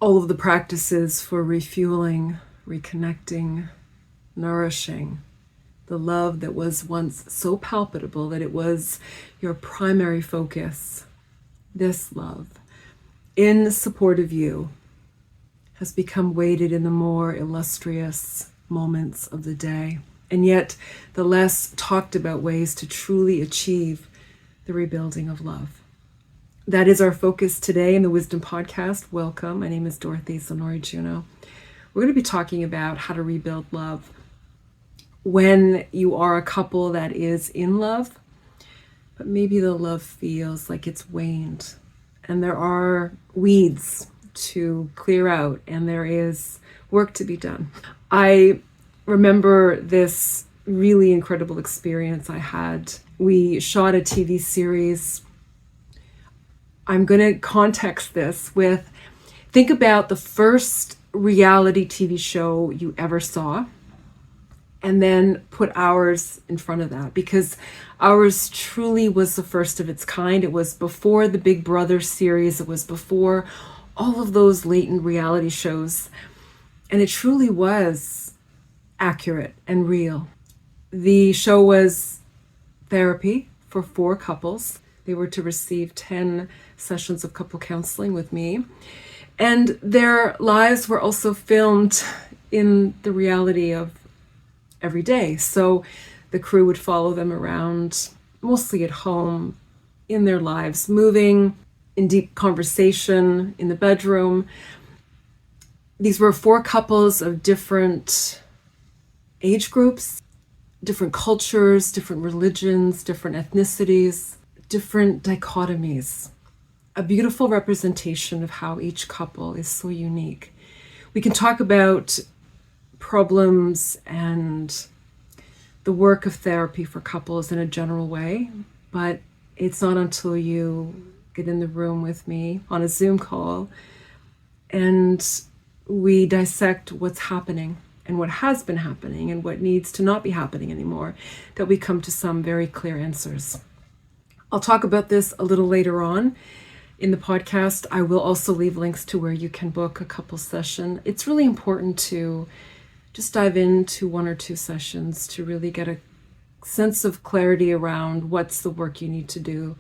all of the practices for refueling, reconnecting, nourishing the love that was once so palpable that it was your primary focus. This love, in support of you, has become weighted in the more illustrious moments of the day, and yet the less talked about ways to truly achieve the rebuilding of love. That is our focus today in the Wisdom Podcast. Welcome. My name is Dorothy Zennuriye Juno. We're going to be talking about how to rebuild love when you are a couple that is in love, but maybe the love feels like it's waned and there are weeds to clear out and there is work to be done. I remember this really incredible experience I had. We shot a TV series. I'm going to context this with, think about the first reality TV show you ever saw, and then put ours in front of that, because ours truly was the first of its kind. It was before the Big Brother series. It was before all of those latent reality shows. And it truly was accurate and real. The show was therapy for 4 couples. They were to receive 10 sessions of couple counseling with me. And their lives were also filmed in the reality of every day. So the crew would follow them around, mostly at home, in their lives, moving, in deep conversation, in the bedroom. These were 4 couples of different age groups, different cultures, different religions, different ethnicities, different dichotomies. A beautiful representation of how each couple is so unique. We can talk about problems and the work of therapy for couples in a general way, but it's not until you get in the room with me on a Zoom call and we dissect what's happening and what has been happening and what needs to not be happening anymore that we come to some very clear answers. I'll talk about this a little later on in the podcast. I will also leave links to where you can book a couple session. It's really important to just dive into 1 or 2 sessions to really get a sense of clarity around what's the work you need to do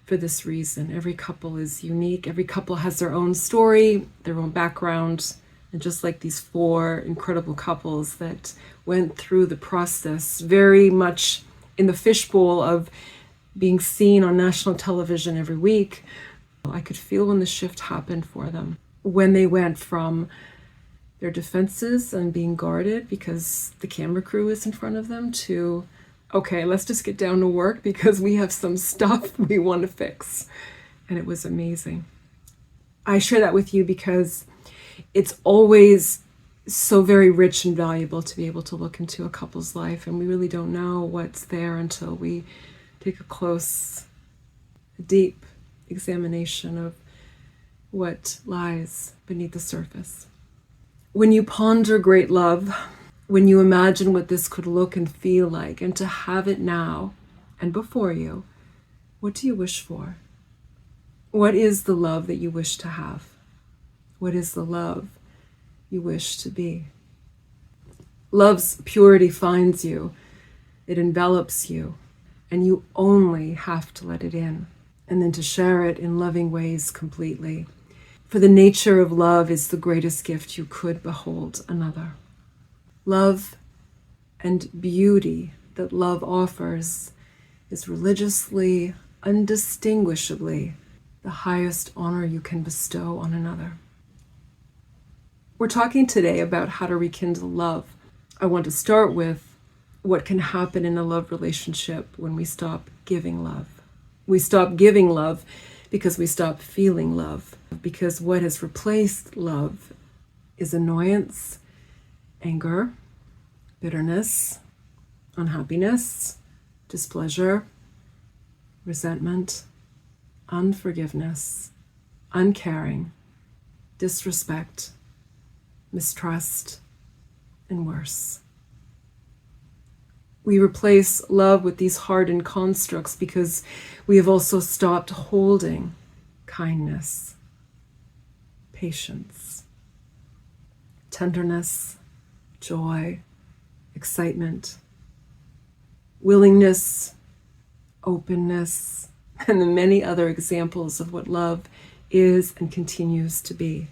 for this reason. Every couple is unique. Every couple has their own story, their own background. And just like these 4 incredible couples that went through the process, very much in the fishbowl of being seen on national television every week, I could feel when the shift happened for them. When they went from their defenses and being guarded because the camera crew is in front of them to, okay, let's just get down to work because we have some stuff we want to fix. And it was amazing. I share that with you because it's always so very rich and valuable to be able to look into a couple's life, and we really don't know what's there until we take a close, deep examination of what lies beneath the surface. When you ponder great love, when you imagine what this could look and feel like, and to have it now and before you, what do you wish for? What is the love that you wish to have? What is the love you wish to be? Love's purity finds you. It envelops you, and you only have to let it in, and then to share it in loving ways completely. For the nature of love is the greatest gift you could behold another. Love and beauty that love offers is religiously, indistinguishably, the highest honor you can bestow on another. We're talking today about how to rekindle love. I want to start with what can happen in a love relationship when we stop giving love. We stop giving love because we stop feeling love, because what has replaced love is annoyance, anger, bitterness, unhappiness, displeasure, resentment, unforgiveness, uncaring, disrespect, mistrust, and worse. We replace love with these hardened constructs because we have also stopped holding kindness, patience, tenderness, joy, excitement, willingness, openness, and the many other examples of what love is and continues to be.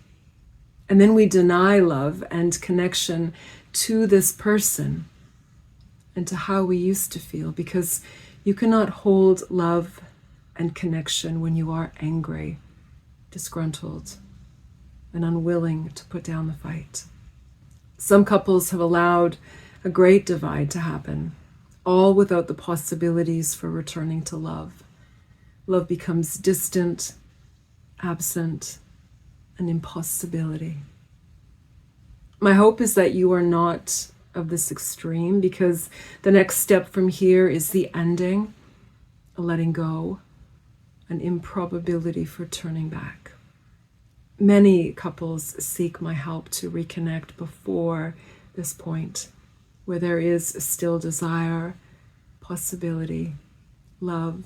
And then we deny love and connection to this person and to how we used to feel, because you cannot hold love and connection when you are angry, disgruntled, and unwilling to put down the fight. Some couples have allowed a great divide to happen, all without the possibilities for returning to love. Love becomes distant, absent, an impossibility. My hope is that you are not of this extreme, because the next step from here is the ending, a letting go, an improbability for turning back. Many couples seek my help to reconnect before this point, where there is still desire, possibility, love,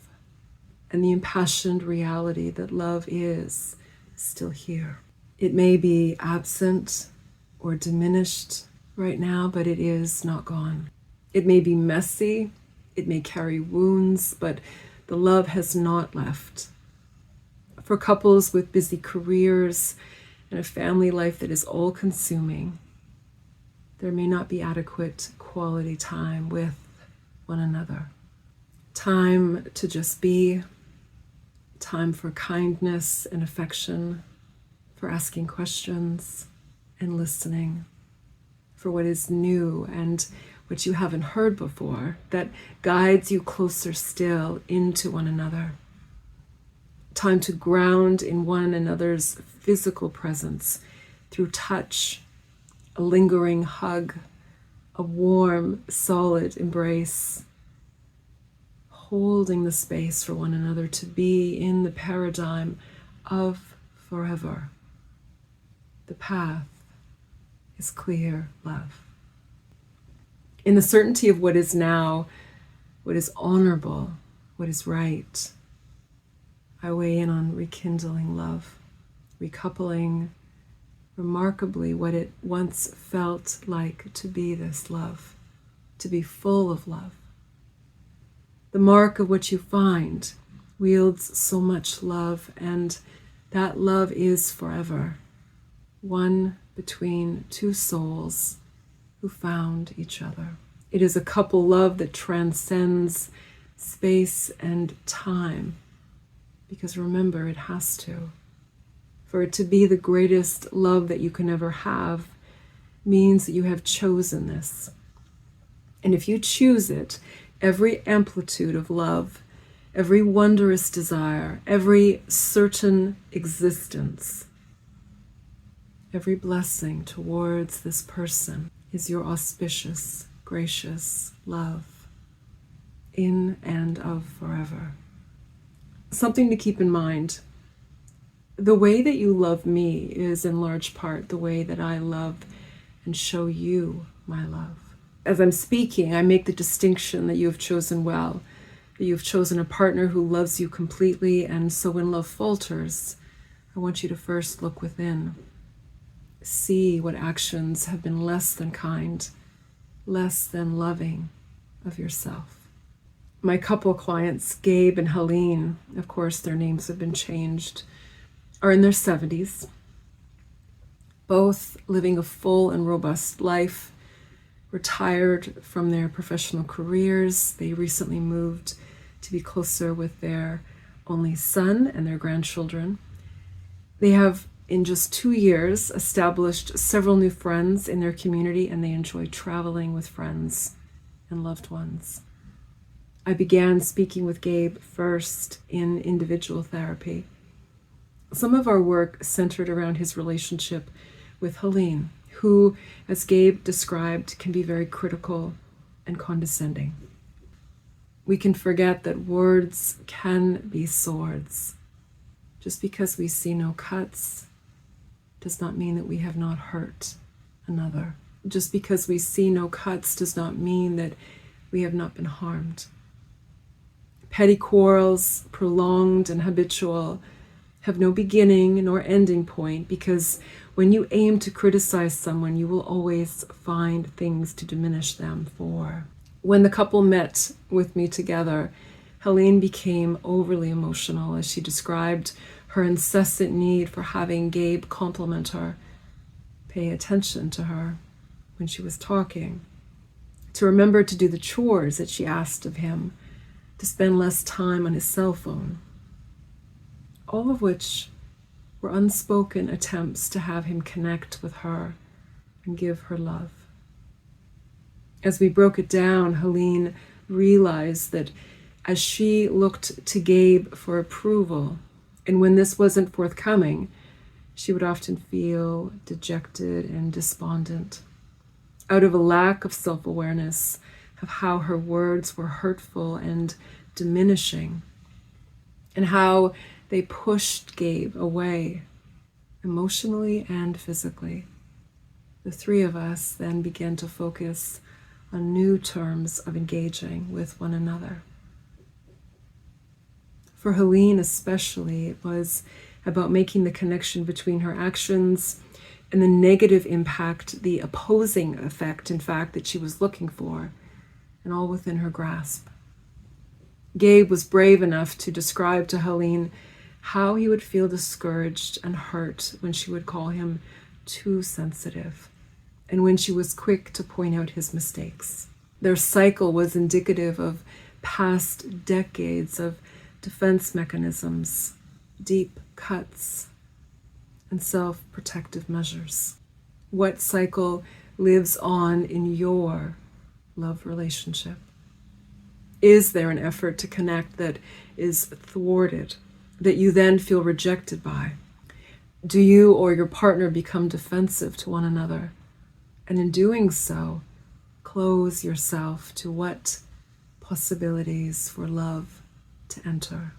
and the impassioned reality that love is still here. It may be absent or diminished right now, but it is not gone. It may be messy, it may carry wounds, but the love has not left. For couples with busy careers and a family life that is all-consuming, there may not be adequate quality time with one another. Time to just be, time for kindness and affection, for asking questions and listening, for what is new and what you haven't heard before, that guides you closer still into one another. Time to ground in one another's physical presence through touch, a lingering hug, a warm, solid embrace, holding the space for one another to be in the paradigm of forever. The path is clear love. In the certainty of what is now, what is honorable, what is right, I weigh in on rekindling love, recoupling remarkably what it once felt like to be this love, to be full of love. The mark of what you find wields so much love, and that love is forever, one between two souls who found each other. It is a couple love that transcends space and time, because remember, it has to. For it to be the greatest love that you can ever have means that you have chosen this. And if you choose it, every amplitude of love, every wondrous desire, every certain existence, every blessing towards this person is your auspicious, gracious love in and of forever. Something to keep in mind. The way that you love me is in large part the way that I love and show you my love. As I'm speaking, I make the distinction that you have chosen well, that you've chosen a partner who loves you completely, and so when love falters, I want you to first look within. See what actions have been less than kind, less than loving of yourself. My couple clients, Gabe and Helene, of course their names have been changed, are in their 70s, both living a full and robust life, retired from their professional careers. They recently moved to be closer with their only son and their grandchildren. They have, in just 2 years, established several new friends in their community, and they enjoy traveling with friends and loved ones. I began speaking with Gabe first in individual therapy. Some of our work centered around his relationship with Helene, who, as Gabe described, can be very critical and condescending. We can forget that words can be swords. Just because we see no cuts does not mean that we have not hurt another. Just because we see no cuts does not mean that we have not been harmed. Petty quarrels, prolonged and habitual, have no beginning nor ending point, because when you aim to criticize someone, you will always find things to diminish them for. When the couple met with me together, Helene became overly emotional as she described her incessant need for having Gabe compliment her, pay attention to her when she was talking, to remember to do the chores that she asked of him, to spend less time on his cell phone. All of which were unspoken attempts to have him connect with her and give her love. As we broke it down, Helene realized that as she looked to Gabe for approval, and when this wasn't forthcoming, she would often feel dejected and despondent, out of a lack of self-awareness of how her words were hurtful and diminishing, and how they pushed Gabe away, emotionally and physically. The three of us then began to focus on new terms of engaging with one another. For Helene especially, it was about making the connection between her actions and the negative impact, the opposing effect, in fact, that she was looking for, and all within her grasp. Gabe was brave enough to describe to Helene how he would feel discouraged and hurt when she would call him too sensitive, and when she was quick to point out his mistakes. Their cycle was indicative of past decades of defense mechanisms, deep cuts, and self-protective measures. What cycle lives on in your love relationship? Is there an effort to connect that is thwarted, that you then feel rejected by? Do you or your partner become defensive to one another? And in doing so, close yourself to what possibilities for love to enter?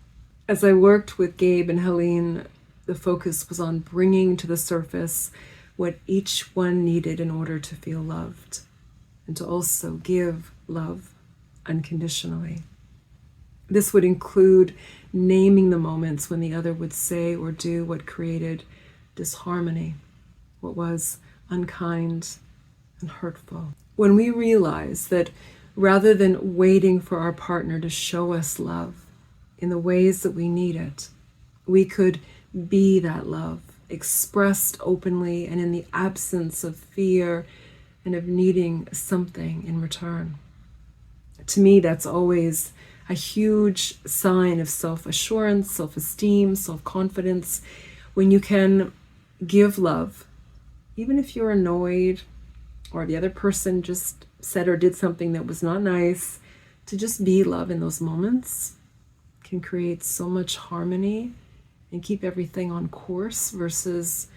As I worked with Gabe and Helene, the focus was on bringing to the surface what each one needed in order to feel loved, and to also give love unconditionally. This would include naming the moments when the other would say or do what created disharmony, what was unkind and hurtful. When we realize that rather than waiting for our partner to show us love in the ways that we need it, we could be that love, expressed openly and in the absence of fear and of needing something in return. To me, that's always a huge sign of self-assurance, self-esteem, self-confidence, when you can give love, even if you're annoyed or the other person just said or did something that was not nice. To just be love in those moments can create so much harmony and keep everything on course versus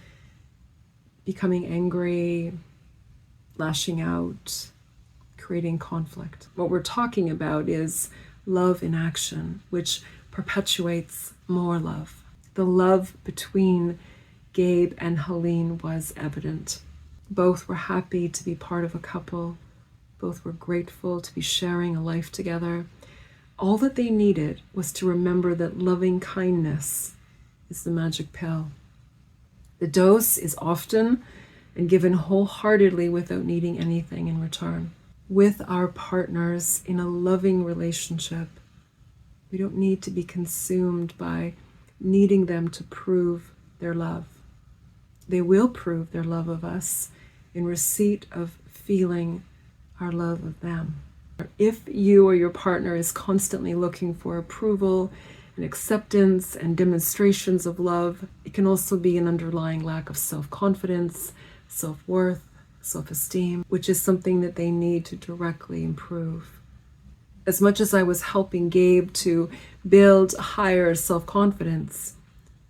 becoming angry, lashing out, creating conflict. What we're talking about is love in action, which perpetuates more love. The love between Gabe and Helene was evident. Both were happy to be part of a couple. Both were grateful to be sharing a life together. All that they needed was to remember that loving kindness is the magic pill. The dose is often and given wholeheartedly without needing anything in return. With our partners in a loving relationship, we don't need to be consumed by needing them to prove their love. They will prove their love of us in receipt of feeling our love of them. If you or your partner is constantly looking for approval and acceptance and demonstrations of love, it can also be an underlying lack of self-confidence, self-worth, self-esteem, which is something that they need to directly improve. As much as I was helping Gabe to build higher self-confidence,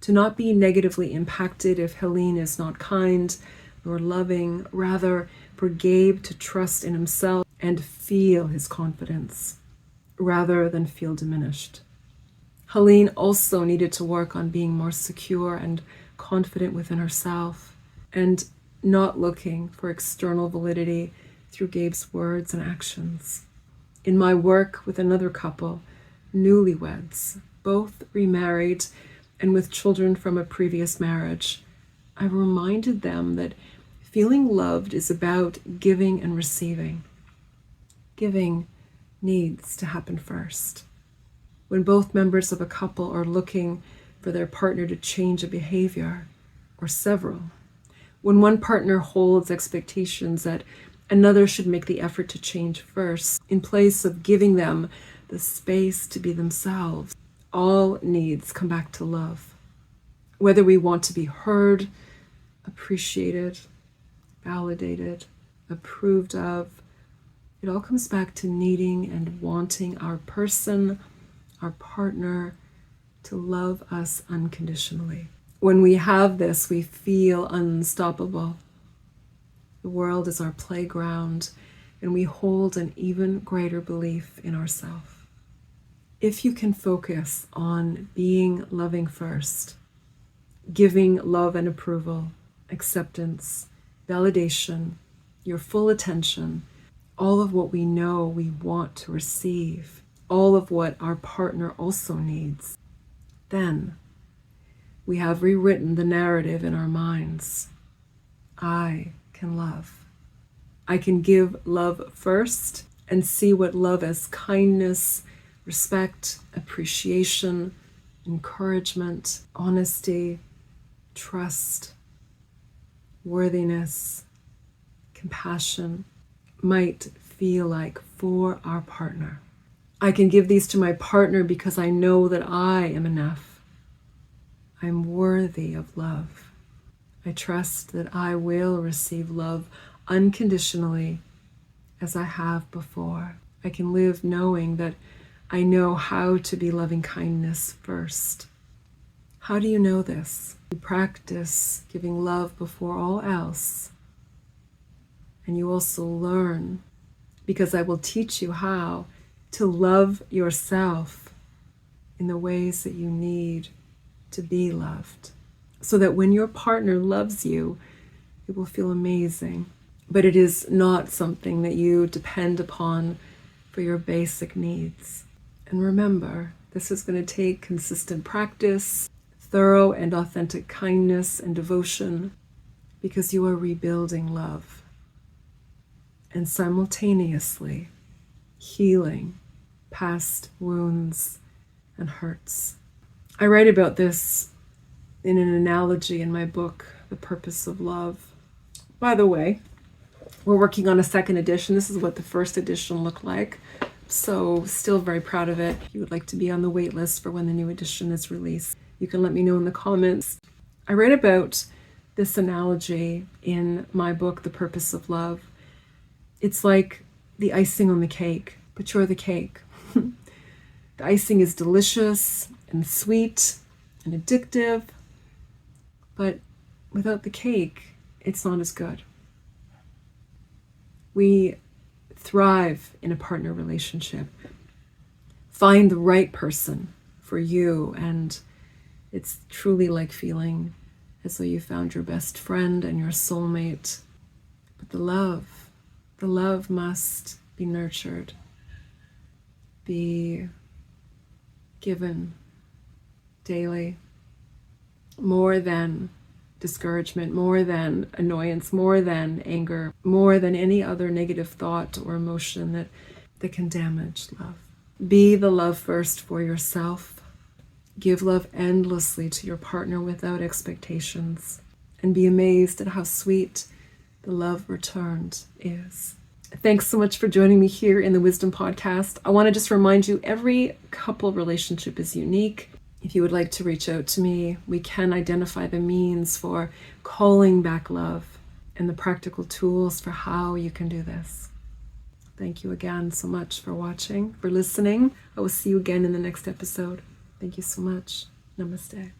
to not be negatively impacted if Helene is not kind nor loving, rather for Gabe to trust in himself and feel his confidence rather than feel diminished. Helene also needed to work on being more secure and confident within herself and not looking for external validity through Gabe's words and actions. In my work with another couple, newlyweds, both remarried and with children from a previous marriage, I reminded them that feeling loved is about giving and receiving. Giving needs to happen first. When both members of a couple are looking for their partner to change a behavior, or several, when one partner holds expectations that another should make the effort to change first, in place of giving them the space to be themselves, all needs come back to love. Whether we want to be heard, appreciated, validated, approved of, it all comes back to needing and wanting our person, our partner, to love us unconditionally. When we have this, we feel unstoppable. The world is our playground, and we hold an even greater belief in ourselves. If you can focus on being loving first, giving love and approval, acceptance, validation, your full attention, all of what we know we want to receive, all of what our partner also needs, then we have rewritten the narrative in our minds. I can love. I can give love first and see what love as kindness, respect, appreciation, encouragement, honesty, trust, worthiness, compassion might feel like for our partner. I can give these to my partner because I know that I am enough. I'm worthy of love. I trust that I will receive love unconditionally as I have before. I can live knowing that I know how to be loving kindness first. How do you know this? You practice giving love before all else. And you also learn, because I will teach you how to love yourself in the ways that you need to be loved. So that when your partner loves you, it will feel amazing. But it is not something that you depend upon for your basic needs. And remember, this is going to take consistent practice, thorough and authentic kindness and devotion, because you are rebuilding love and simultaneously healing past wounds and hurts. I write about this in an analogy in my book, The Purpose of Love. By the way, we're working on a second edition. This is what the first edition looked like. So still very proud of it. If you would like to be on the wait list for when the new edition is released, you can let me know in the comments. I write about this analogy in my book, The Purpose of Love. It's like the icing on the cake, but you're the cake. The icing is delicious and sweet and addictive, but without the cake, it's not as good. We thrive in a partner relationship. Find the right person for you, and it's truly like feeling as though you found your best friend and your soulmate. But the love must be nurtured, be given daily, more than discouragement, more than annoyance, more than anger, more than any other negative thought or emotion that can damage love. Be the love first for yourself. Give love endlessly to your partner without expectations, and be amazed at how sweet the love returned is. Thanks so much for joining me here in the Wisdom Podcast. I want to just remind you, every couple relationship is unique. If you would like to reach out to me, we can identify the means for calling back love and the practical tools for how you can do this. Thank you again so much for watching, for listening. I will see you again in the next episode. Thank you so much. Namaste.